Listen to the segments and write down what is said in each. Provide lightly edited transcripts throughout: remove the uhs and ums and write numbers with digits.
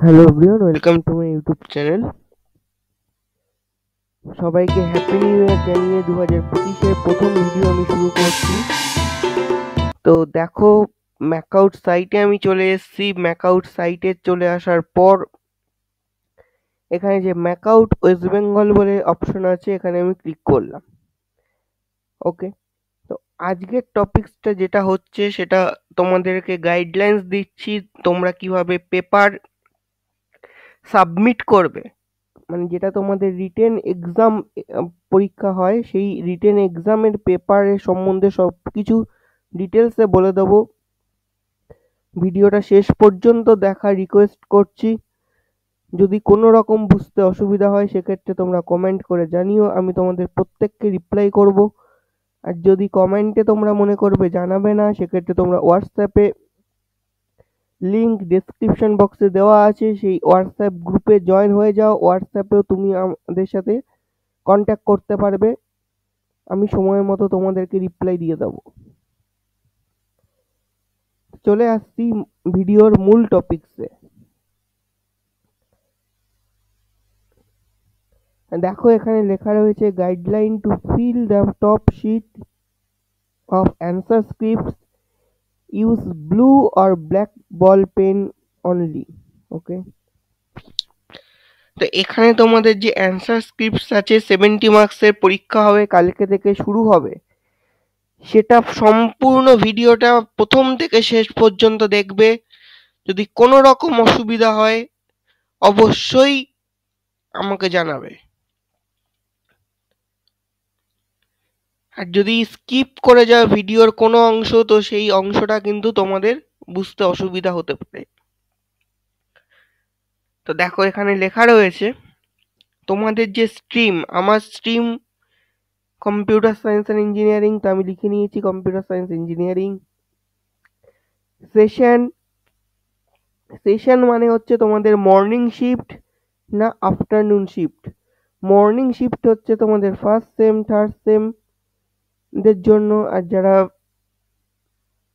Hello everyone, welcome to my YouTube channel. সবাইকে happy new year জানিয়ে 2025-এর প্রথম video আমি শুরু করছি। তো দেখো, ম্যাকআউট সাইটে আমি চলে এসেছি। ম্যাকআউট সাইটে চলে আসার পর এখানে যে ম্যাকআউট ওয়েস্ট বেঙ্গল বলে অপশন আছে, এখানে আমি ক্লিক করলাম। ওকে, তো আজকের টপিকসটা যেটা হচ্ছে সেটা তোমাদেরকে গাইডলাইন্স দিচ্ছি, তোমরা কিভাবে পেপার সাবমিট করবে। মানে যেটা তোমাদের রিটেন এক্সাম পরীক্ষা হয়, সেই রিটেন এক্সামের পেপারের সম্বন্ধে সব কিছু ডিটেলসে বলে দেবো। ভিডিওটা শেষ পর্যন্ত দেখা রিকোয়েস্ট করছি। যদি কোনো রকম বুঝতে অসুবিধা হয় সেক্ষেত্রে তোমরা কমেন্ট করে জানিও, আমি তোমাদের প্রত্যেককে রিপ্লাই করব। আর যদি কমেন্টে তোমরা মনে করবে জানাবে না, সেক্ষেত্রে তোমরা হোয়াটসঅ্যাপে লিংক ডেসক্রিপশন বক্সে দেওয়া আছে, সেই হোয়াটসঅ্যাপ গ্রুপে জয়েন হয়ে যাও। হোয়াটসঅ্যাপেও তুমি আমাদের সাথে কন্ট্যাক্ট করতে পারবে, আমি সময় মতো তোমাদেরকে রিপ্লাই দিয়ে দেবো। চলে আসছি ভিডিওর মূল টপিকসে। দেখো, এখানে লেখা রয়েছে guideline to fill the top sheet of answer scripts, use blue or black ball pen only. Okay, তো এখানে তোমাদের যে অ্যান্সার স্ক্রিপ্টস আছে, 70 মার্কসের পরীক্ষা হবে, কালকে থেকে শুরু হবে। সেটা সম্পূর্ণ ভিডিওটা প্রথম থেকে শেষ পর্যন্ত দেখবে। যদি কোনো রকম অসুবিধা হয় অবশ্যই আমাকে জানাবে। আর যদি স্কিপ করে যাও ভিডিওর কোনো অংশ, তো সেই অংশটা কিন্তু তোমাদের বুঝতে অসুবিধা হতে পারে। তো দেখো, এখানে লেখা রয়েছে তোমাদের যে স্ট্রিম, আমার stream computer science and engineering, তো আমি লিখে নিয়েছি computer science engineering. Session, session মানে হচ্ছে তোমাদের মর্নিং শিফট না আফটারনুন শিফট। মর্নিং শিফট হচ্ছে তোমাদের ফার্স্ট সেম থার্ড সেম দের জন্য, আর যারা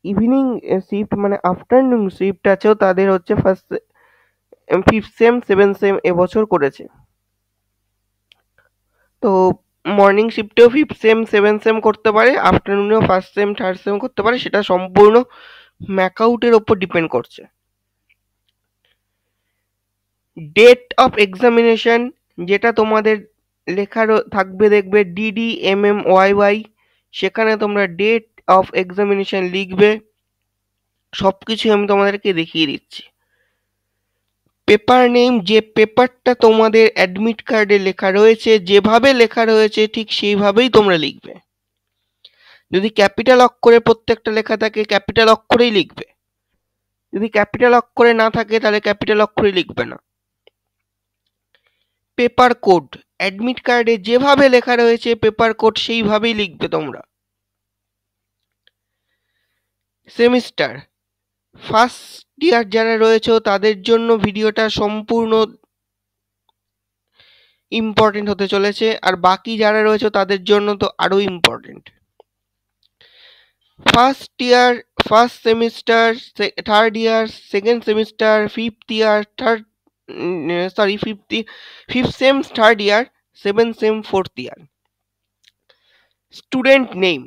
ইভিনিং শিফট মানে আফটারনুন শিফট আছেও তাদের হচ্ছে first fifth sem seven sem এবছর করেছে। তো মর্নিং শিফটেও ফিফথ সেম সেভেন সেম করতে পারে, আফটারনুনেও ফার্স্ট সেম থার্ড সেম করতে পারে, সেটা সম্পূর্ণ ম্যাকআউটের ওপর ডিপেন্ড করছে। ডেট অফ এক্সামিনেশন, যেটা তোমাদের লেখা থাকবে, দেখবে DDMMYY, সেখানে তোমরা ডেট অফ এক্সামিনেশন লিখবে। সব কিছুই আমি তোমাদেরকে দেখিয়ে দিচ্ছি। পেপার নেম, যে পেপারটা তোমাদের অ্যাডমিট কার্ডে লেখা রয়েছে, যেভাবে লেখা রয়েছে ঠিক সেইভাবেই তোমরা লিখবে। যদি ক্যাপিটাল অক্ষরে প্রত্যেকটা লেখা থাকে, ক্যাপিটাল অক্ষরেই লিখবে। যদি ক্যাপিটাল অক্ষরে না থাকে তাহলে ক্যাপিটাল অক্ষরে লিখবে না। পেপার কোড, অ্যাডমিট কার্ডে যেভাবে লেখা রয়েছে পেপার কোড সেইভাবেই লিখবে তোমরা। সেমিস্টার, ফার্স্ট ইয়ার যারা রয়েছে তাদের জন্য ভিডিওটা সম্পূর্ণ ইম্পর্টেন্ট হতে চলেছে, আর বাকি যারা রয়েছে তাদের জন্য তো আরো important. First year, first semester, third year, second semester, fifth year, fifth same third year, seven same fourth year. Student name,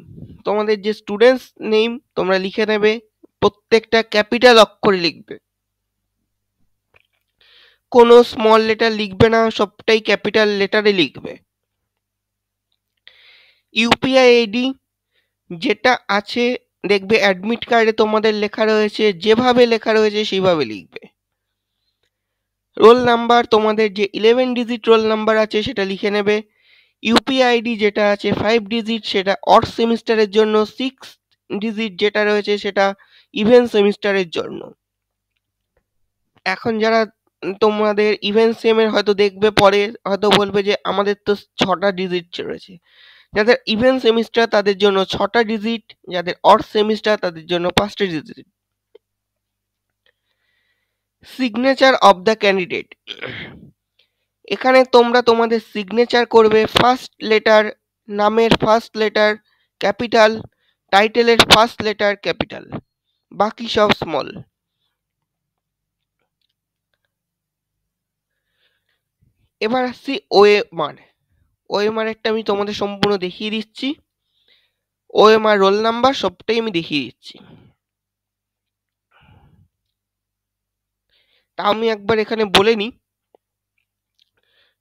তোমাদের যে স্টুডেন্টস নেম তোমরা লিখে নেবে, প্রত্যেকটা ক্যাপিটাল অক্ষরে লিখবে, কোনো স্মল লেটার লিখবে না, সবটাই ক্যাপিটাল লেটারে লিখবে। ইউপিআই আইডি যেটা আছে, দেখবে অ্যাডমিট কার্ডে তোমাদের লেখা রয়েছে, যেভাবে লেখা রয়েছে সেইভাবে লিখবে। রোল নাম্বার, তোমাদের যে 11 ডিজিট রোল নাম্বার আছে সেটা লিখে নেবে। ইউপিআই আইডি যেটা আছে 5 ডিজিট, সেটা অড সেমিস্টারের জন্য, 6 ডিজিট যেটা রয়েছে সেটা ইভেন সেমিস্টারের জন্য। এখন যারা তোমাদের ইভেন সেমের হয়তো দেখবে পরে, হয়তো বলবে যে আমাদের তো 6টা ডিজিট রয়েছে। যাদের ইভেন সেমিস্টার তাদের জন্য 6টা ডিজিট, যাদের অড সেমিস্টার তাদের জন্য 5টা digit. Signature of the candidate, এখানে তোমরা তোমাদের সিগনেচার করবে, ফার্স্ট লেটার, নামের ফার্স্ট লেটার ক্যাপিটাল, টাইটেলের ফার্স্ট লেটার ক্যাপিটাল, বাকি সব স্মল। এবার আসছি ওএমআর। ওএমআরেরটা আমি তোমাদের সম্পূর্ণ দেখিয়ে দিচ্ছি। ওএমআর রোল নাম্বার সবটাই আমি দেখিয়ে দিচ্ছি। তা আমি একবার এখানে বলে নিই,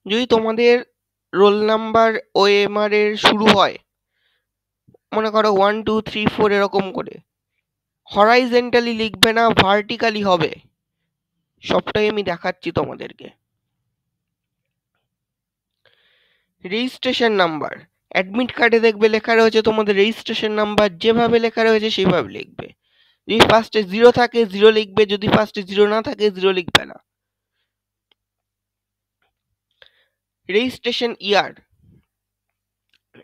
যদি তোমাদের রোল নাম্বার ওএমআর এর শুরু হয় মনে করো 1 2 3 4 এরকম করে, হরাইজেন্টালি লিখবে না, ভার্টিক্যালি হবে। সবটাই আমি দেখাচ্ছি তোমাদেরকে। রেজিস্ট্রেশন নাম্বার, অ্যাডমিট কার্ডে দেখবে লেখা রয়েছে তোমাদের রেজিস্ট্রেশন নাম্বার, যেভাবে লেখা রয়েছে সেভাবে লিখবে। যদি ফার্স্টে 0 থাকে 0 লিখবে, যদি ফার্স্টে 0 না থাকে 0 লিখবে না। রেজিস্ট্রেশন ইয়ার,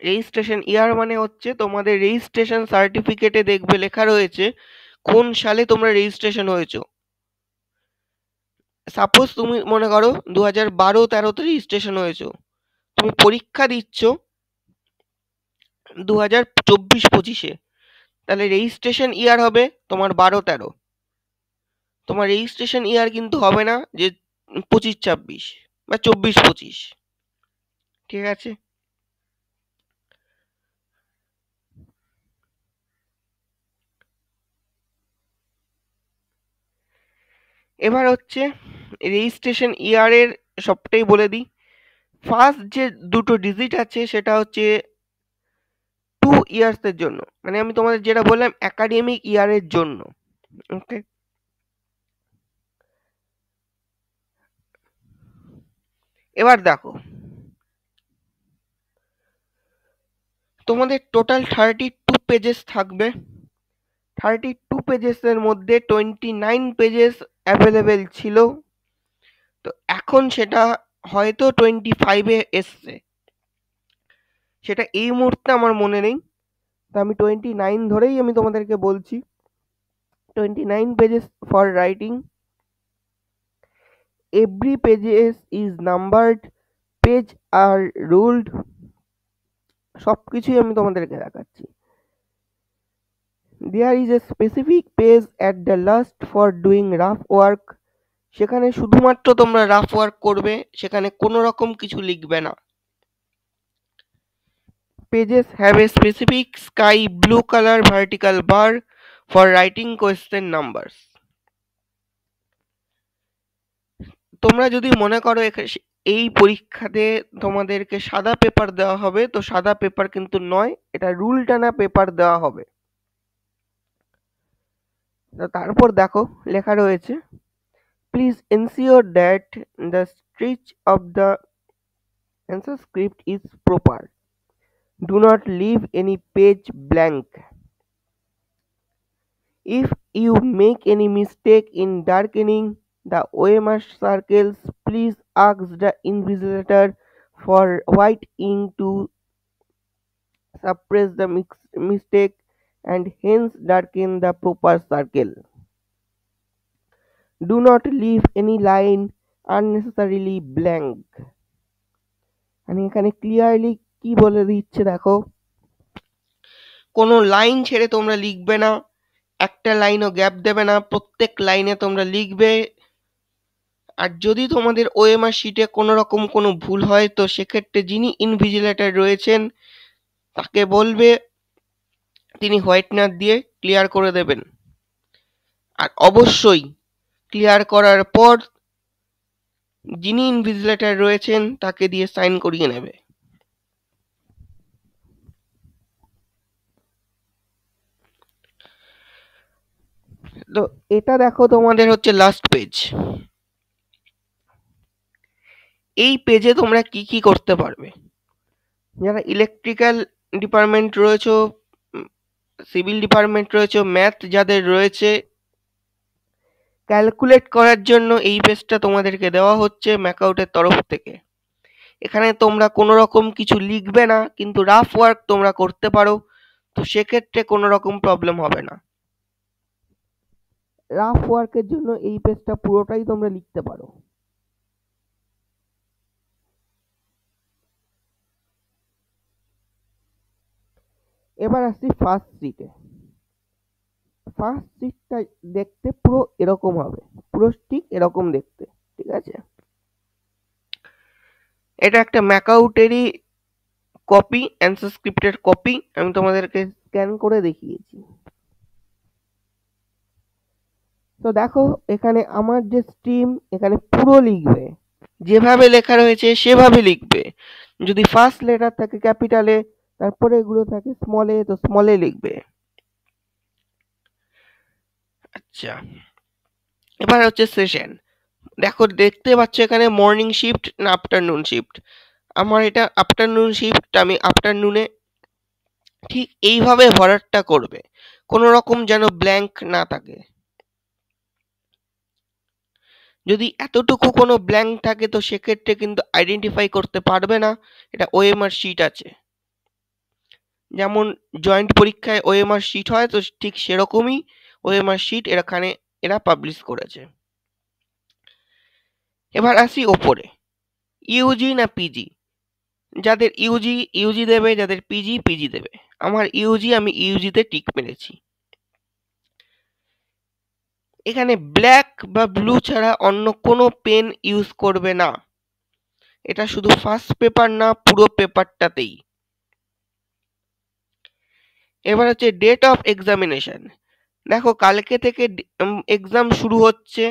রেজিস্ট্রেশন ইয়ার মানে হচ্ছে তোমাদের রেজিস্ট্রেশন সার্টিফিকেটে দেখবে লেখা রয়েছে কোন সালে তোমরা রেজিস্ট্রেশন হয়েছো। সাপোজ তুমি মনে করো 2012-13 রেজিস্ট্রেশন হয়েছো, তুমি পরীক্ষা দিচ্ছ 2024-25-এ, তাহলে রেজিস্ট্রেশন ইয়ার হবে তোমার 12-13। তোমার রেজিস্ট্রেশন ইয়ার কিন্তু হবে না যে 25-26 বা 24-25। ঠিক আছে? এবার হচ্ছে রেজিস্ট্রেশন ইয়ারের সবটাই বলে দিই। ফার্স্ট যে দুটো ডিজিট আছে সেটা হচ্ছে 2 ইয়ার্সের জন্য, মানে আমি তোমাদের যেটা বললাম একাডেমিক ইয়ারের জন্য। ওকে, এবার দেখো তোমাদের টোটাল 32 পেজেস থাকবে। 32 পেজেসের মধ্যে 29 পেজেস অ্যাভেলেবেল ছিল, তো এখন সেটা হয়তো 25-এ এসছে, সেটা এই মুহূর্তে আমার মনে নেই। তো আমি 29 ধরেই আমি তোমাদেরকে বলছি। 29 pages for writing. Every pages is numbered, page are ruled. সবকিছুই আমি তোমাদেরকে দেখাচ্ছি। There is a specific page at the last for doing rough work. সেখানে শুধুমাত্র তোমরা রাফ ওয়ার্ক করবে, সেখানে কোনো রকম কিছু লিখবে না। Pages have a specific sky blue color vertical bar for writing question numbers. তোমরা যদি মনে করো এই পরীক্ষাতে তোমাদেরকে সাদা পেপার দেওয়া হবে, তো সাদা পেপার কিন্তু নয়, এটা রুল টানা পেপার দেওয়া হবে। তারপর দেখো লেখা রয়েছে, please ensure that the stitch of the answer script is proper, do not leave any page blank, if you make any mistake in darkening the OMR circles, please ask the invigilator for white ink to suppress the mistake and hence darken the proper circle. Do not leave any line unnecessarily blank. মানে এখানে clearly কি বলে দিচ্ছে দেখো, কোনো line ছেড়ে তোমরা লিখবে না, একটা লাইনও গ্যাপ দেবে না, প্রত্যেক লাইনে তোমরা লিখবে। আর যদি তোমাদের ওএমআর শিটে কোনো রকম কোনো ভুল হয় তো সেক্ষেত্রে যিনি ইনভিজিলেটর রয়েছেন তাকে বলবে, তিনি হোয়াইটনার দিয়ে ক্লিয়ার করে দেবেন। আর অবশ্যই ক্লিয়ার করার পর যিনি ইনভিজিলেটর রয়েছেন তাকে দিয়ে সাইন করিয়ে নেবে। তো এটা দেখো তোমাদের হচ্ছে লাস্ট পেজ। এই পেজে তোমরা কি কি করতে পারবে, যারা ইলেকট্রিক্যাল ডিপার্টমেন্ট রয়েছে, সিভিল ডিপার্টমেন্ট রয়েছে, ম্যাথ যাদের রয়েছে, ক্যালকুলেট করার জন্য এই পেজটা তোমাদেরকে দেওয়া হচ্ছে ম্যাকআউটের তরফ থেকে। এখানে তোমরা কোনো রকম কিছু লিখবে না, কিন্তু রাফ ওয়ার্ক তোমরা করতে পারো, তো সেক্ষেত্রে কোনো রকম প্রবলেম হবে না। রাফ ওয়ার্কের জন্য এই পেজটা পুরোটাই তোমরা লিখতে পারো। এবার আসছি ফার্স্ট সিটে। ফার্স্ট সিটটা দেখতে পুরো এরকম হবে, পুরো ঠিক এরকম দেখতে। ঠিক আছে, এটা একটা ম্যাকআউটেরই কপি, অ্যান্সার স্ক্রিপ্টের কপি। আমি তোমাদেরকে স্ক্যান করে দেখিয়েছি। তো দেখো এখানে আমার যে স্ট্রিম এখানে পুরো লিখবে, যেভাবে লেখা রয়েছে সেভাবে লিখবে। যদি ফার্স্ট লেটার থাকে ক্যাপিটালে, তারপরে এগুলো থাকে স্মলে, তো স্মলে লিখবে। আচ্ছা, এবার হচ্ছে সেশন। দেখো দেখতে পাচ্ছ এখানে মর্নিং শিফট না আফটারনুন শিফট। আমার এটা আফটারনুন শিফট, আমি আফটারনুনে ঠিক এইভাবে ভরাটটা করবে, কোনো রকম যেন ব্ল্যাঙ্ক না থাকে। যদি এতটুকু কোনো ব্ল্যাঙ্ক থাকে তো সেক্ষেত্রে কিন্তু আইডেন্টিফাই করতে পারবে না এটা ওএমআর শিট আছে। যেমন জয়েন্ট পরীক্ষায় ওএমআর শিট হয়, তো ঠিক সেরকমই ওএমআর শিট এখানে এরা পাবলিশ করেছে। এবার আসি ওপরে, ইউজি না পিজি। যাদের ইউজি ইউজি দেবে, যাদের পিজি পিজি দেবে। আমার ইউজি, আমি ইউজিতে টিক মেরেছি। এখানে ব্ল্যাক বা ব্লু ছাড়া অন্য কোনো পেন ইউজ করবে না। এটা শুধু ফার্স্ট পেপার না, পুরো পেপারটাতেই। এবার হচ্ছে ডেট অফ এক্সামিনেশন। দেখো কালকে থেকে এক্সাম শুরু হচ্ছে।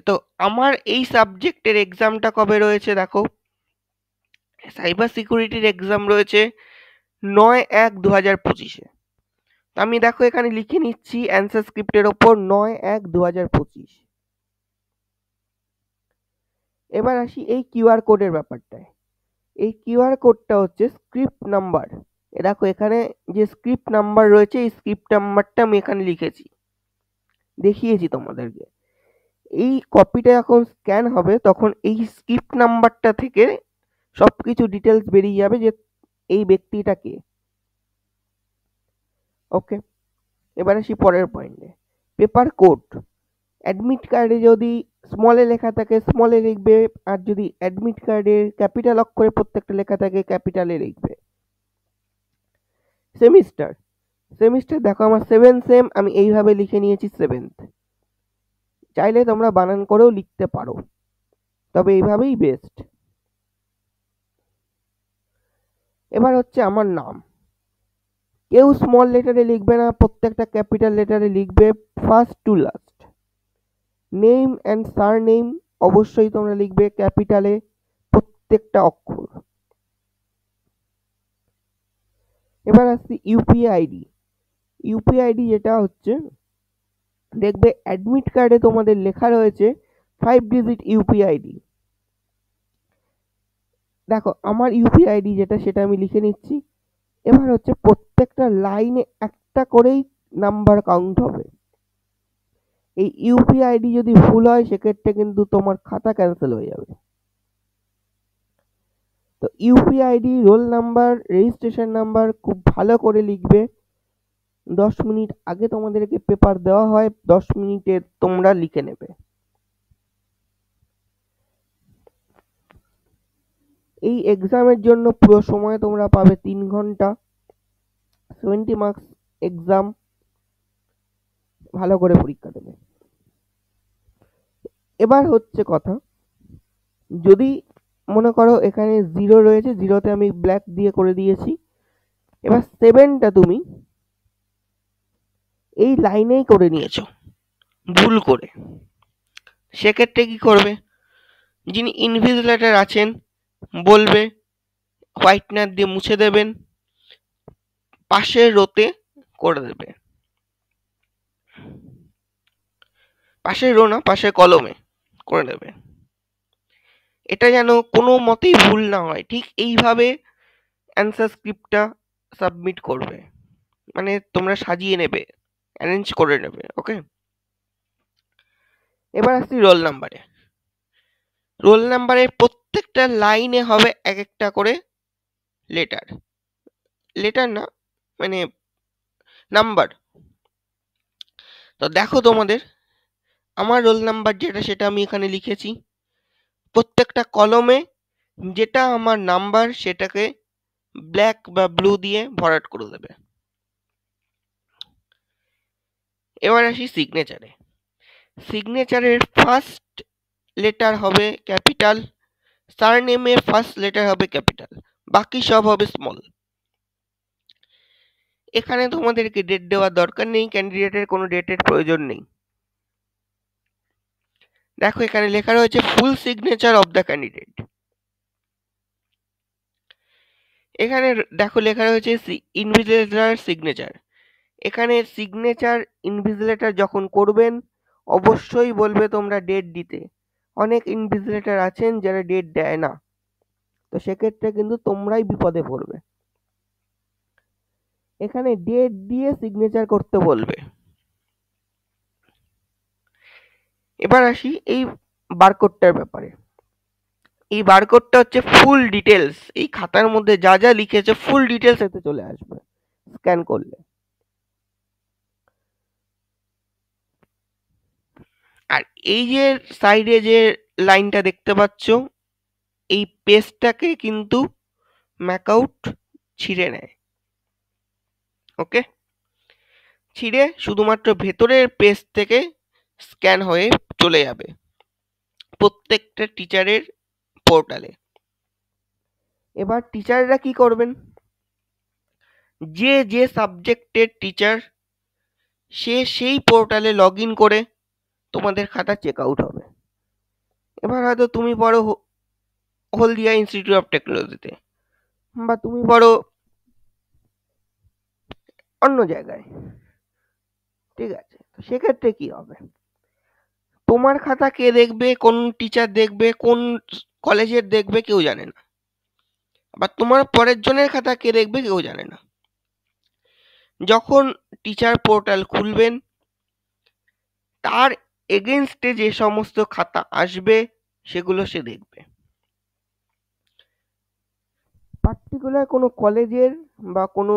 তো আমার এই সাবজেক্টের এক্সামটা কবে রয়েছে দেখো, সাইবার সিকিউরিটির এক্সাম রয়েছে 9/1/2025-এ। আমি দেখো এখানে লিখে নিচ্ছি অ্যান্সার স্ক্রিপ্টের ওপর 9/1/2025। এবার আসি এই কিউআর কোডের ব্যাপারটায়। এই কিউআর কোডটা হচ্ছে স্ক্রিপ্ট নাম্বার। দেখো এখানে যে স্ক্রিপ্ট নাম্বার রয়েছে, এই স্ক্রিপ্ট নাম্বারটা আমি এখানে লিখেছি, দেখিয়েছি তোমাদেরকে। এই কপিটা যখন স্ক্যান হবে তখন এই স্ক্রিপ্ট নাম্বারটা থেকে সবকিছু ডিটেলস বেরিয়ে যাবে যে এই ব্যক্তিটা কে। ওকে, এবার আসি পরের পয়েন্টে, পেপার কোড। অ্যাডমিট কার্ডে যদি স্মলে লেখা থাকে স্মলে লিখবে, আর যদি অ্যাডমিট কার্ডে ক্যাপিটাল অক্ষরে প্রত্যেকটা লেখা থাকে ক্যাপিটালে লিখবে। সেমিস্টার, সেমিস্টার দেখো আমার 7 সেম, আমি এইভাবে লিখে নিয়েছি 7th। চাইলে তোমরা বানান করেও লিখতে পারো, তবে এইভাবেই বেস্ট। এবার হচ্ছে আমার নাম, কেউ স্মল লেটারে লিখবে না, প্রত্যেকটা ক্যাপিটাল লেটারে লিখবে first to last. Name and surname অবশ্যই তোমরা লিখবে ক্যাপিটালে প্রত্যেকটা অক্ষর। এবার আসছি ইউপিআই আইডি। ইউপিআই আইডি যেটা হচ্ছে, দেখবে অ্যাডমিট কার্ডে তোমাদের লেখা রয়েছে 5 ডিজিট ইউপিআই আইডি। দেখো আমার ইউপিআই আইডি যেটা, সেটা আমি লিখে নিচ্ছি। এবার হচ্ছে প্রত্যেকটা লাইনে একটা করেই নাম্বার কাউন্ট হবে। এই ইউপিআই আইডি যদি ভুল হয় সেক্ষেত্রে কিন্তু তোমার খাতা ক্যান্সেল হয়ে যাবে। তো UPI ID, roll number, registration number খুব ভালো করে লিখবে। 10 মিনিট আগে তোমাদেরকে পেপার দেওয়া হয়, 10 মিনিটে তোমরা লিখে নেবে। এই এক্সামের জন্য পুরো সময় তোমরা পাবে 3 ঘন্টা, 70 মার্কস এক্সাম। ভালো করে পরীক্ষা দেবে। এবার হচ্ছে কথা, যদি মনে করো এখানে 0 রয়েছে, 0তে আমি ব্ল্যাক দিয়ে করে দিয়েছি। এবার 7টা তুমি এই লাইনেই করে নিয়েছো ভুল করে, সেক্ষেত্রে কি করবে, যিনি ইনভিজিলেটর আছেন বলবে হোয়াইটনার দিয়ে মুছে দেবেন, পাশের রোতে করে দেবে। পাশের রো না, পাশের কলমে করে দেবে। এটা যেন কোনো মতেই ভুল না হয়, ঠিক এইভাবে অ্যান্সার স্ক্রিপ্টটা সাবমিট করবে, মানে তোমরা সাজিয়ে নেবে, অ্যারেঞ্জ করে নেবে। ওকে, এবার আসছি রোল নাম্বারে। রোল নাম্বারের প্রত্যেকটা লাইনে হবে এক একটা করে লেটার, লেটার না মানে নাম্বার। তো দেখো তোমাদের আমার রোল নাম্বার যেটা, সেটা আমি এখানে লিখেছি। প্রত্যেকটা কলমে যেটা আমার নাম্বার সেটাকে ব্ল্যাক বা ব্লু দিয়ে ভরাট করে দেবে। এবার আসি সিগনেচারে। সিগনেচারের ফার্স্ট লেটার হবে ক্যাপিটাল, সারনেমের ফার্স্ট লেটার হবে ক্যাপিটাল, বাকি সব হবে স্মল। এখানে তোমাদেরকে ডেট দেওয়ার দরকার নেই, ক্যান্ডিডেটের কোনো ডেটের প্রয়োজন নেই। দেখো এখানে লেখা রয়েছে full signature of the candidate. এখানে দেখো লেখা রয়েছে ইনভিজিলেটর সিগনেচার। এখানে সিগনেচার ইনভিজিলেটর যখন করবেন অবশ্যই বলবে তোমরা ডেট দিতে। অনেক ইনভিজিলেটর আছেন যারা ডেট দেয় না, তো সেক্ষেত্রে কিন্তু তোমরাই বিপদে পড়বে। এখানে ডেট দিয়ে সিগনেচার করতে বলবে। এবার আসি এই বারকোডটার ব্যাপারে। এই বারকোডটা হচ্ছে ফুল ডিটেলস, এই খাতার মধ্যে যা যা লিখেছে ফুল ডিটেলস এতে চলে আসবে স্ক্যান করলে। আর এই যে সাইডে যে লাইনটা দেখতে পাচ্ছ, এই পেজটাকে কিন্তু ম্যাকআউট ছিঁড়ে নেয়। ওকে, ছিঁড়ে শুধুমাত্র ভেতরের পেজ থেকে স্ক্যান হয়ে চলে যাবে প্রত্যেকটা টিচারের পোর্টালে। এবার টিচাররা কি করবেন, যে যে সাবজেক্টের টিচার সে সেই পোর্টালে লগ ইন করে তোমাদের খাতা চেক আউট হবে। এবার হয়তো তুমি পড়ো হলদিয়া ইনস্টিটিউট অফ টেকনোলজিতে, বা তুমি পড়ো অন্য জায়গায়, ঠিক আছে, তো সেক্ষেত্রে কি হবে, তোমার খাতা কে দেখবে, কোন টিচার দেখবে, কোন কলেজের দেখবে কেউ জানে না, আবার তোমার পরের জনের খাতা কে দেখবে কেউ জানে না। যখন টিচার পোর্টাল খুলবেন তার এগেনস্টে যে সমস্ত খাতা আসবে সেগুলো সে দেখবে। পার্টিকুলার কোনো কলেজের বা কোনো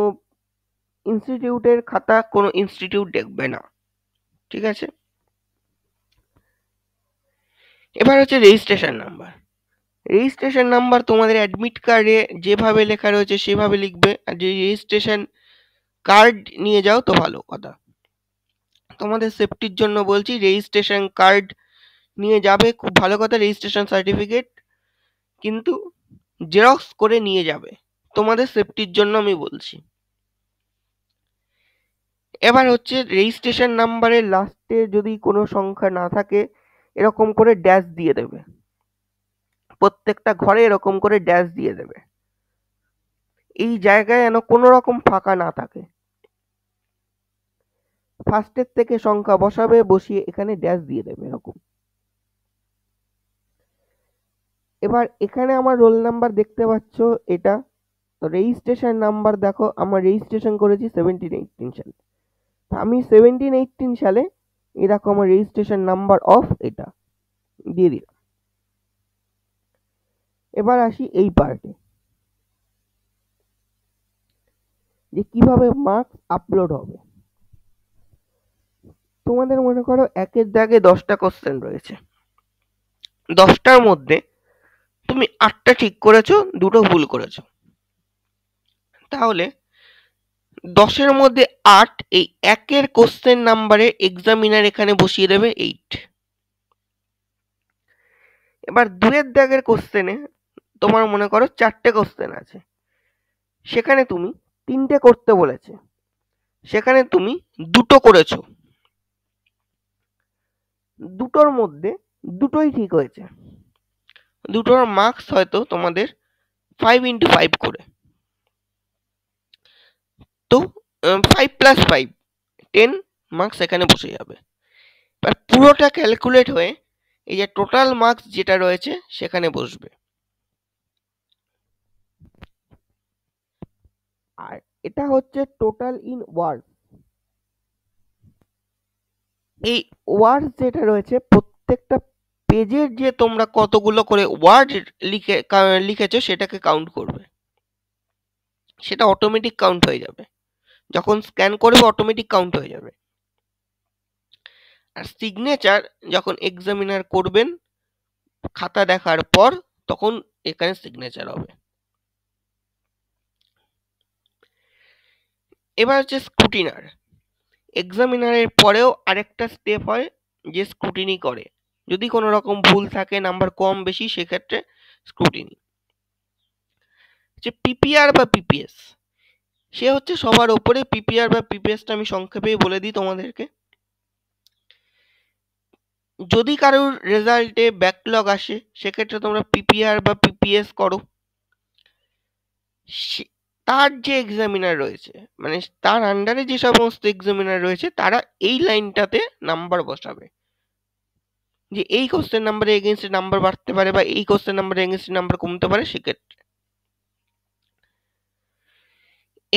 ইনস্টিটিউটের খাতা কোনো ইনস্টিটিউট দেখবে না, ঠিক আছে। এবার হচ্ছে রেজিস্ট্রেশন নাম্বার। রেজিস্ট্রেশন নাম্বার তোমাদের অ্যাডমিট কার্ডে যেভাবে লেখা রয়েছে সেভাবে লিখবে, আর যদি রেজিস্ট্রেশন কার্ড নিয়ে যাও তো ভালো কথা। তোমাদের সেফটির জন্য বলছি, রেজিস্ট্রেশন কার্ড নিয়ে যাবে, খুব ভালো কথা, রেজিস্ট্রেশন সার্টিফিকেট কিন্তু জেরক্স করে নিয়ে যাবে, তোমাদের সেফটির জন্য আমি বলছি। এবার হচ্ছে রেজিস্ট্রেশন নাম্বারের লাস্টে যদি কোনো সংখ্যা না থাকে এরকম করে ড্যাশ দিয়ে দেবে, প্রত্যেকটা ঘরে এরকম করে ড্যাশ দিয়ে দেবে, এই জায়গায় যেন কোনো রকম ফাঁকা না থাকে। ফার্স্টের থেকে সংখ্যা বসাবে, বসিয়ে এখানে ড্যাশ দিয়ে দেবে এরকম। এবার এখানে আমার রোল নাম্বার দেখতে পাচ্ছ এটা, তো রেজিস্ট্রেশন নাম্বার দেখো আমার রেজিস্ট্রেশন করেছি 17-18 সালে, আমি 17-18 সালে এই দেখো আমার রেজিস্ট্রেশন নাম্বার অফ এটা দিয়ে দিলাম। এবার আসি এই পার্টে, যে কিভাবে মার্কস আপলোড হবে। তোমাদের মনে করো একের দাগে 10টা কোশ্চেন রয়েছে, 10টার মধ্যে তুমি 8টা ঠিক করেছো, 2টো ভুল করেছো, তাহলে 10-এর মধ্যে 8 এই একের কোশ্চেন নাম্বারে এক্সামিনার এখানে বসিয়ে দেবে 8। এবার 2-এর দাগের কোশ্চেনে তোমার মনে করো 4টে কোশ্চেন আছে, সেখানে তুমি 3টে করতে বলেছে, সেখানে তুমি 2টো করেছো, 2টোর মধ্যে 2টোই ঠিক হয়েছে, 2টোর মার্কস হয়তো তোমাদের 5x5 করে, তো 5+5 10 মার্কস এখানে বসে যাবে। এবার পুরোটা ক্যালকুলেট হয়ে এই যে টোটাল মার্কস যেটা রয়েছে সেখানে বসবে। আর এটা হচ্ছে টোটাল ইন ওয়ার্ডস। এই ওয়ার্ডস যেটা রয়েছে প্রত্যেকটা পেজের যে তোমরা কতগুলো করে ওয়ার্ড লিখেছো সেটাকে কাউন্ট করবে, সেটা অটোমেটিক কাউন্ট হয়ে যাবে, যখন স্ক্যান করবে অটোমেটিক কাউন্ট হয়ে যাবে। আর সিগনেচার যখন এক্সামিনার করবেন খাতা দেখার পর তখন এখানে সিগনেচার হবে। এবার হচ্ছে স্ক্রুটিনার। এক্সামিনারের পরেও আরেকটা স্টেপ হয় যে স্ক্রুটিনি করে, যদি কোনো রকম ভুল থাকে, নাম্বার কম বেশি, সেক্ষেত্রে স্ক্রুটিনি। যে পিপিআর বা পিপিএস, সে হচ্ছে সবার ওপরে। পিপিআর বা পিপিএসটা আমি সংক্ষেপেই বলে দিই তোমাদেরকে। যদি কারোর রেজাল্টে ব্যাকলগ আসে, সেক্ষেত্রে তোমরা পিপিআর বা পিপিএস করো। তার যে এক্সামিনার রয়েছে, মানে তার আন্ডারে যে সমস্ত এক্সামিনার রয়েছে, তারা এই লাইনটাতে নাম্বার বসাবে, যে এই কোশ্চেন নাম্বারের এগেইনস্টে নাম্বার বাড়তে পারে বা এই কোশ্চেন নাম্বারের এগেইনস্টে নাম্বার কমতে পারে। সেক্ষেত্রে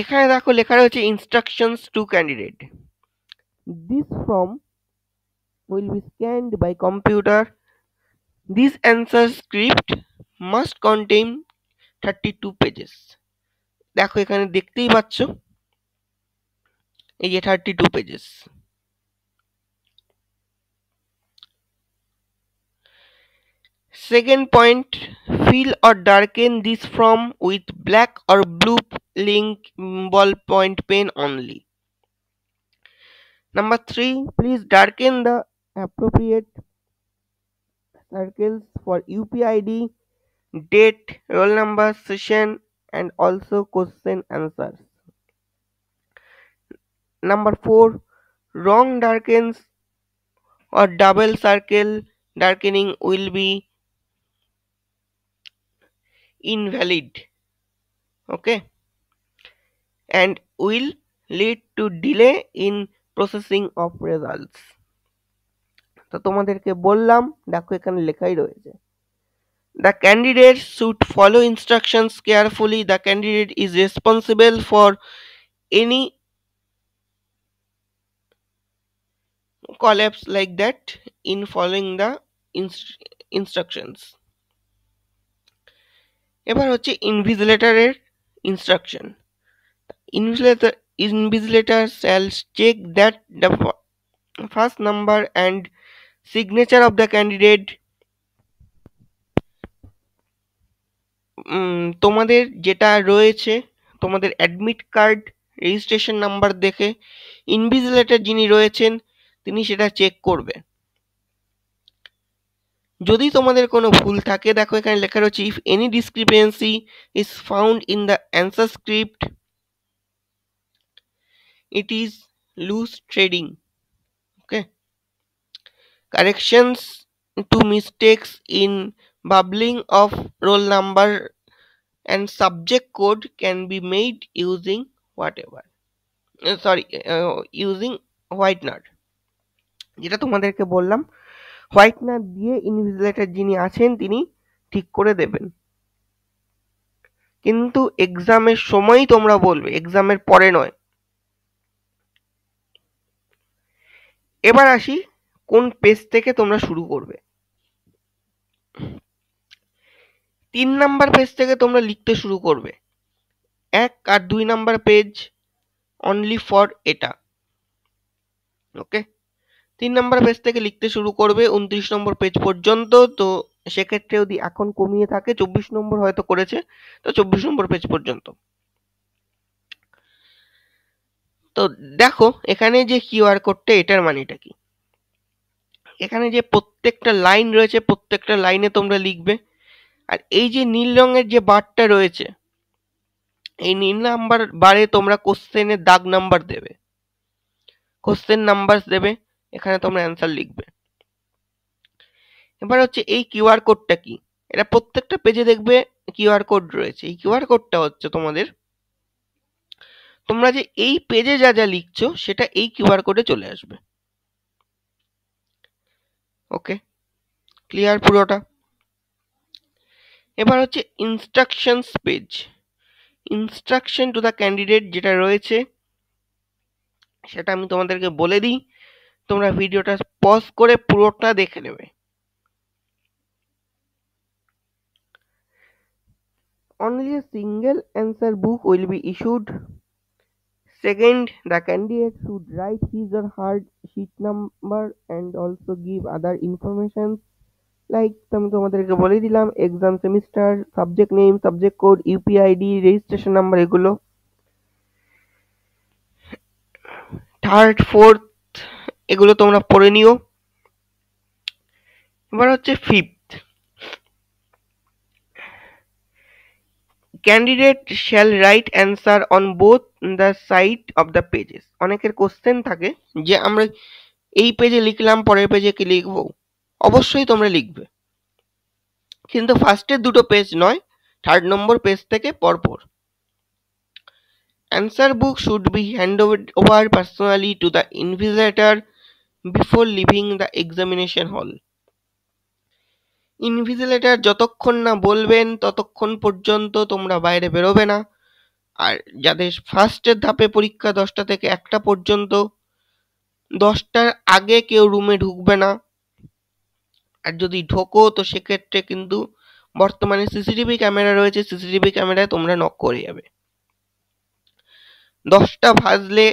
এখানে দেখো লেখা রয়েছে instructions to candidate. This form will be scanned by computer. This answer script must contain 32 pages. দেখো এখানে দেখতেই পাচ্ছ, এই যে 32 pages। Second point, fill or darken this form with black or blue link ballpoint pen only. Number 3, please darken the appropriate circles for UPID, date, roll number, session, and also question answers. Number 4, wrong darkens or double circle darkening will be invalid, okay, and will lead to delay in processing of results. তো তোমাদেরকে বললাম, দেখো এখানে লেখাই রয়েছে, the candidate should follow instructions carefully. The candidate is responsible for any collapse like that in following the instructions. এবার হচ্ছে ইনভিজিলেটরের instruction. Invigilator shall check that the first number and signature of the candidate, তোমাদের যেটা রয়েছে, তোমাদের admit card registration number দেখে invigilator যিনি রয়েছেন তিনি সেটা চেক করবে। যদি তোমাদের কোনো ভুল থাকে, দেখো এখানে লেখা রয়েছে, if any discrepancy is found in the answer script, it is loose trading, okay. Corrections to mistakes in bubbling of roll number and subject code can be made using whatever using whitener. যেটা তোমাদেরকে বললাম, whitener দিয়ে invigilator যিনি আছেন তিনি ঠিক করে দেবেন, কিন্তু এক্সামের সময়ই তোমরা বলবে, এক্সামের পরে নয়। এবার আসি কোন পেজ থেকে তোমরা শুরু করবে। 3 নাম্বার পেজ থেকে তোমরা লিখতে শুরু করবে। 1 আর 2 নাম্বার পেজ অনলি ফর এটা, ওকে। 3 নাম্বার পেজ থেকে লিখতে শুরু করবে 29 নম্বর পেজ পর্যন্ত। তো সেক্ষেত্রে যদি এখন কমিয়ে থাকে, 24 নম্বর হয়তো করেছে, তো 24 নম্বর পেজ পর্যন্ত। তো দেখো এখানে যে কিউআর কোডটা, এটার মানেটা কি। এখানে যে প্রত্যেকটা লাইন রয়েছে, প্রত্যেকটা লাইনে তোমরা লিখবে। আর এই যে নীল রঙের যে বারটা রয়েছে, এই নীল নাম্বার বারে তোমরা কোশ্চেনের দাগ নাম্বার দেবে, কোশ্চেন নাম্বার দেবে, এখানে তোমরা অ্যান্সার লিখবে। এবার হচ্ছে এই কিউআর কোডটা কি, এটা প্রত্যেকটা পেজে দেখবে কিউআর কোড রয়েছে। এই কিউআর কোডটা হচ্ছে তোমাদের, তোমরা যে এই পেজে যা যা লিখছো সেটা এই কিউআর কোডে চলে আসবে, ওকে। ক্লিয়ার পুরোটা? এবার হচ্ছে instructions page. Instruction to the candidate যেটা রয়েছে সেটা আমি তোমাদেরকে বলে দিই, তোমরা ভিডিওটা পজ করে পুরোটা দেখে নেবে। Only a single answer book will be issued. Second, the candidate should write his or her sheet number and also give other information like আমি তোমাদেরকে বলে দিলাম, exam semester, subject name, subject code, UPID, registration number, এগুলো। Third, fourth, এগুলো তোমরা পড়ে নিও। এবার হচ্ছে fifth, candidate shall write answer on both the side of the pages. অনেকের কোশ্চেন থাকে যে আমরা এই পেজে লিখলাম, পরের পেজে কি লিখবো? অবশ্যই তোমরা লিখবে, কিন্তু ফার্স্টের দুটো পেজ নয়, 3rd নম্বর পেজ থেকে পরপর। Answer book should be hanged over personally to the invigilator before living the examination হল। ইনভিজিলেটর যতক্ষণ না বলবেন ততক্ষণ পর্যন্ত তোমরা বাইরে বেরোবে না। আর যাদের ফার্স্টের ধাপে পরীক্ষা 10টা থেকে 1টা পর্যন্ত, 10টার আগে কেউ রুমে ঢুকবে না। আর যদি ঢোকো তো সেক্ষেত্রে কিন্তু বর্তমানে সিসিটিভি ক্যামেরা রয়েছে, সিসিটিভি ক্যামেরায় তোমরা নক করে যাবে। 10টা বাজলে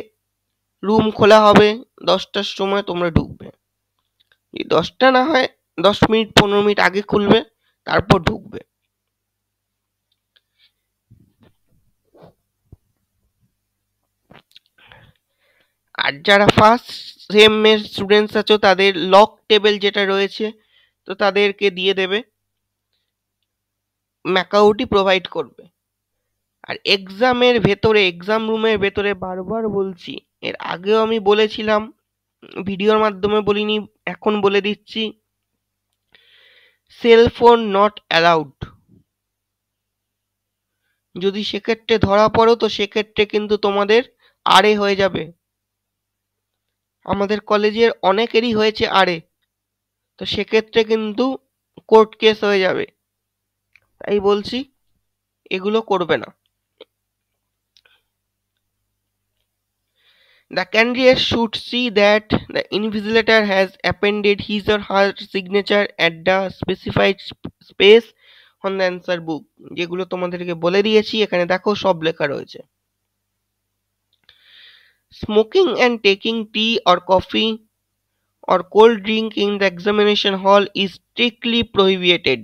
রুম খোলা হবে, 10টার সময় তোমরা ঢুকবে। এই 10টা না হয় 10 মিনিট 15 মিনিট আগে খুলবে, তারপর ঢুকবে। আর যারা ফার্স্ট সেম এর স্টুডেন্টস আছো তাদের লক টেবিল যেটা রয়েছে তো তাদেরকে দিয়ে দেবে, ম্যাকাউটি প্রোভাইড করবে। আর এক্সামের ভেতরে, এক্সাম রুমের ভেতরে বারবার বলছি, এর আগেও আমি বলেছিলাম, ভিডিওর মাধ্যমে বলিনি, এখন বলে দিচ্ছি, সেলফোন নট অ্যালাউড। যদি সেক্ষেত্রে ধরা পড়ো তো সেক্ষেত্রে কিন্তু তোমাদের আড়ে হয়ে যাবে। আমাদের কলেজের অনেকেরই হয়েছে আড়ে, তো সেক্ষেত্রে কিন্তু কোর্ট কেস হয়ে যাবে। তাই বলছি এগুলো করবে না। The candidate should see that the invigilator has appended his or her signature at the specified space on the answer book। যেগুলো তোমাদেরকে বলে দিয়েছি, এখানে দেখো সব লেখা রয়েছে। Smoking and taking tea or coffee or cold drink in the examination hall is strictly prohibited.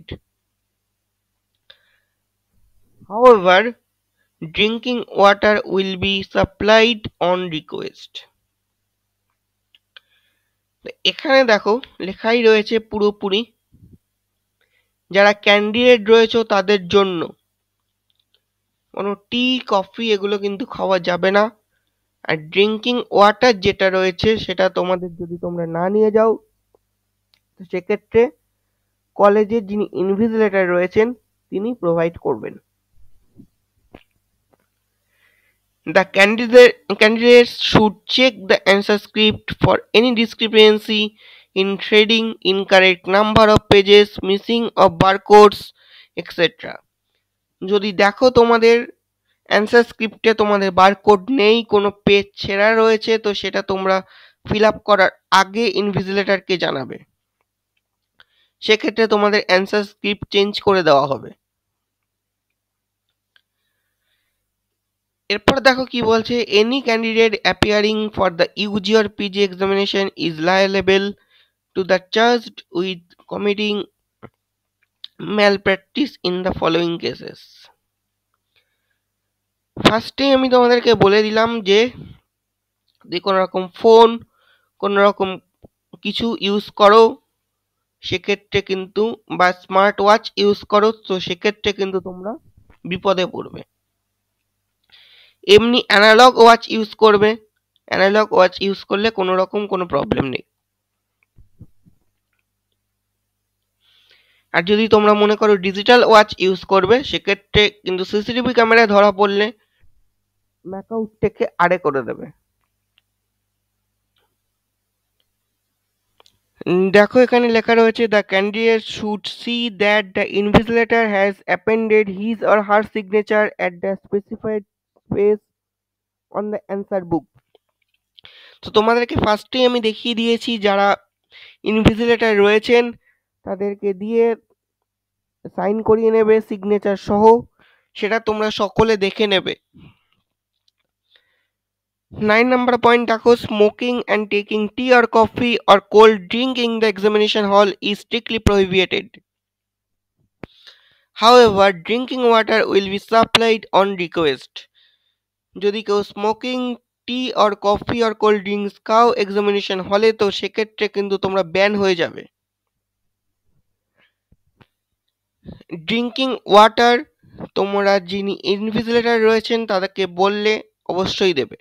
However, drinking water will be supplied on request. এখানে দেখো লেখাই রয়েছে পুরোপুরি যারা ক্যান্ডিডেট রয়েছে তাদের জন্য কোনো টি কফি এগুলো কিন্তু খাওয়া যাবে না। আর ড্রিঙ্কিং ওয়াটার যেটা রয়েছে সেটা তোমাদের যদি তোমরা না নিয়ে যাও তো সেক্ষেত্রে কলেজের যিনি ইনভিজিলেটর রয়েছেন তিনি প্রোভাইড করবেন। The candidates should check the answer script for any discrepancy in shading, incorrect number of pages, missing of barcodes, etc. যদি দেখো তোমাদের অ্যান্সার স্ক্রিপ্টে তোমাদের বারকোড নেই, কোনো পেজ ছেঁড়া রয়েছে, তো সেটা তোমরা ফিল আপ করার আগে ইনভিজিলেটরকে জানাবে। সেক্ষেত্রে তোমাদের অ্যান্সার স্ক্রিপ্ট চেঞ্জ করে দেওয়া হবে। এরপর দেখো কি বলছে, any candidate appearing for the UG or PG examination is liable to the charged with committing malpractice in the following cases। ফার্স্টে আমি তোমাদেরকে বলে দিলাম যে যদি কোনো রকম ফোন, কোনো রকম কিছু ইউজ করো সেক্ষেত্রে কিন্তু, বা স্মার্ট ওয়াচ ইউজ করো তো সেক্ষেত্রে কিন্তু তোমরা বিপদে পড়বে। এমনি অ্যানালগ ওয়াচ ইউজ করবে, অ্যানালগ ওয়াচ ইউজ করলে কোনো রকম কোনো প্রবলেম নেই। আর যদি তোমরা মনে করো ডিজিটাল ওয়াচ ইউজ করবে সেক্ষেত্রে কিন্তু সিসিটিভি ক্যামেরায় ধরা পড়লে ম্যাকআউট থেকে আড়ে করে দেবে। দেখো এখানে লেখা রয়েছে, the candidate should see that the invigilator has appended his or her signature at the specified space on the answer book. তো তোমাদেরকে ফার্স্টেই আমি দেখিয়ে দিয়েছি যারা ইনভিজিলেটর রয়েছেন তাদেরকে দিয়ে সাইন করিয়ে নেবে সিগনেচার সহ, সেটা তোমরা সকলে দেখে নেবে। 9 number point দেখো, smoking and taking tea or coffee or cold drink in the examination hall is strictly prohibited. However, drinking water will be supplied on request. যদি কেউ smoking, T or coffee or cold drinks খাও examination হলে তো সেক্ষেত্রে কিন্তু তোমরা ban হয়ে যাবে। ড্রিঙ্কিং ওয়াটার তোমরা যিনি ইনভিজিলেটর রয়েছেন তাদেরকে বললে অবশ্যই দেবে।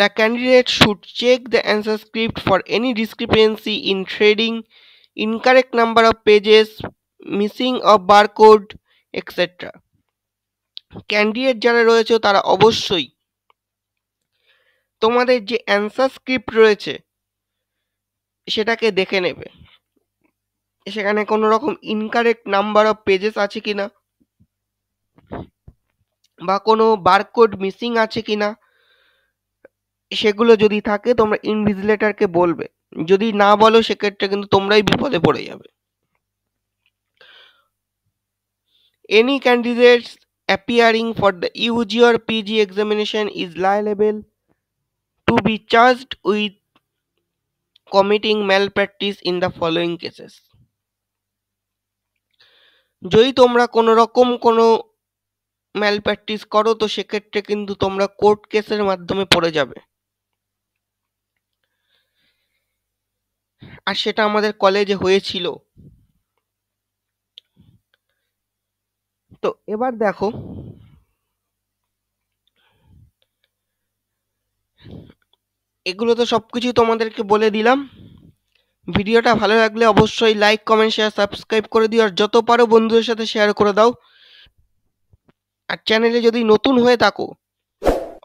The candidate should check the answer script for any discrepancy in trading, incorrect number of pages, missing of barcode, etc. Candidate যারা রয়েছে তারা অবশ্যই তোমাদের যে অ্যান্সার স্ক্রিপ্ট রয়েছে সেটাকে দেখে নেবে, সেখানে কোনো রকম ইনকারেক্ট নাম্বার অফ পেজেস আছে কিনা বা কোনো বারকোড মিসিং আছে কিনা, সেগুলো যদি থাকে তোমরা ইনভিজিলেটরকে বলবে। যদি না বলো সেক্ষেত্রে কিন্তু তোমরাই বিপদে পড়ে যাবে। Any candidates appearing for the UG or PG examination is liable to be charged with committing malpractice in the following cases. যদি তোমরা কোনো রকম কোনো ম্যালপ্র্যাকটিস করো তো সেক্ষেত্রে কিন্তু তোমরা কোর্ট কেসের মাধ্যমে পড়ে যাবে। আর সেটা আমাদের কলেজে হয়েছিল। তো এবার দেখো এগুলো তো সবকিছুই তোমাদেরকে বলে দিলাম। ভিডিওটা ভালো লাগলে অবশ্যই লাইক কমেন্ট শেয়ার সাবস্ক্রাইব করে দিও, আর যত পারো বন্ধুদের সাথে শেয়ার করে দাও। আর চ্যানেলে যদি নতুন হয়ে থাকো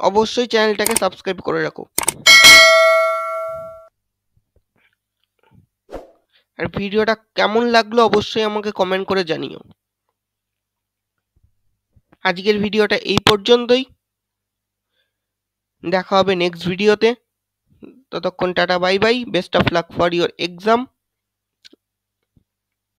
অবশ্যই চ্যানেলটাকে সাবস্ক্রাইব করে রাখো। আর ভিডিওটা কেমন লাগলো অবশ্যই আমাকে কমেন্ট করে জানিও। আজকের ভিডিওটা এই পর্যন্তই, দেখা হবে নেক্সট ভিডিওতে। ততক্ষণ tata bye bye, best of luck for your exam.